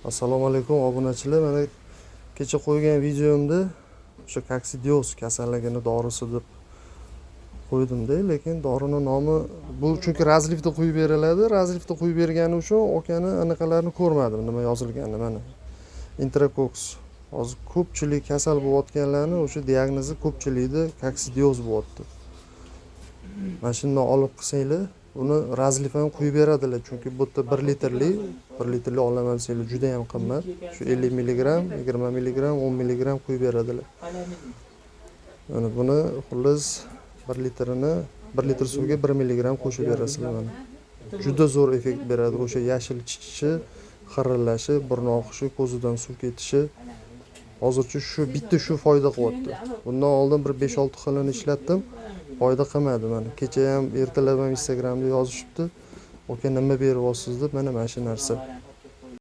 Assalomu alaykum obunachilar. Mana kecha qo'ygan videomda o'sha koksidioz kasalligini dorisi deb qo'ydim-da, lekin dorining nomi bu chunki razlifda quyib beriladi. Razlifda quyib bergani uchun okani anaqalarini ko'rmadim, nima yozilganini. Mana Enterokoks. Hozir ko'pchilik kasal bo'layotganlarni o'sha diagnozi ko'pchilikda koksidioz bo'lyapti. Mana shundan olib qilsanglar, uni razlif ham quyib beradilar, chunki bu yerda 1 litrli olaman desanglar juda ham qimmat. Shu 50 mg, 20 mg, 10 mg quyib beradilar. Mana buni xullas 1 litr suvga 1 mg qo'shib berasizlar mana. Juda zo'r effekt beradi. O'sha yashil chiqishi, xirillashi, burun oqishi, ko'zidan suv ketishi. Hozircha bitta shu foyda qilyapti. Bundan oldin bir 5-6 xilini ishlatdim. Foyda qilmadi mana. Kecha ham ertalab ham Instagramda yozishibdi. Oka nima beryapsiz deb, mana shu narsa.